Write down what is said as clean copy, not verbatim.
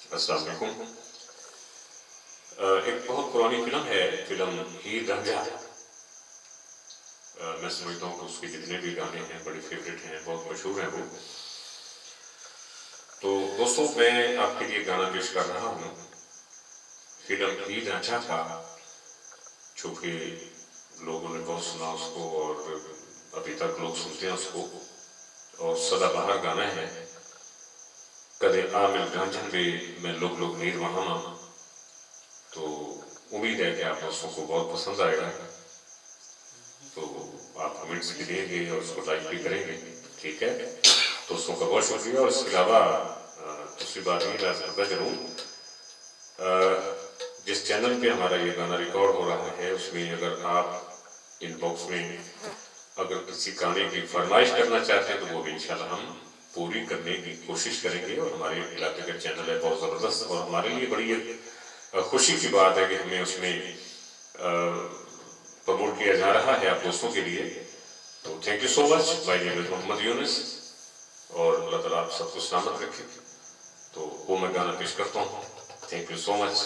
अस्सलाम वालेकुम। एक बहुत पुरानी फिल्म है, फिल्म हीर रांझा। मैं समझता हूँ कि उसके जितने भी गाने हैं बड़े फेवरेट हैं, बहुत मशहूर हैं वो। तो दोस्तों, मैं आपके लिए गाना पेश कर रहा हूँ फिल्म हीर रांझा का, जो कि लोगों ने बहुत सुना उसको और अभी तक लोग सुनते हैं उसको, और सदाबहार गाना है। कदे आमिल रांझन में लोग लोग नीर महामा। तो उम्मीद है कि आप दोस्तों को बहुत पसंद आएगा। तो आप कमेंट्स भी देंगे और उसको लाइक भी करेंगे, ठीक है। दोस्तों का बहुत शुक्रिया। और इसके अलावा दूसरी बात ये मैं करता जरूर, जिस चैनल पे हमारा ये गाना रिकॉर्ड हो रहा है उसमें अगर आप इनबॉक्स में अगर किसी गाने की फरमाइश करना चाहते हैं तो वो भी इंशाल्लाह हम पूरी करने की कोशिश करेंगे। और हमारे इलाके का चैनल है बहुत ज़बरदस्त, और हमारे लिए बड़ी खुशी की बात है कि हमें उसमें प्रमोट किया जा रहा है आप दोस्तों के लिए। तो thank you so much. My name is Mohammad Yunus, और अल्लाह ताला आप सबको सलामत रखे। तो वो मैं गाना पेश करता हूँ। Thank you so much.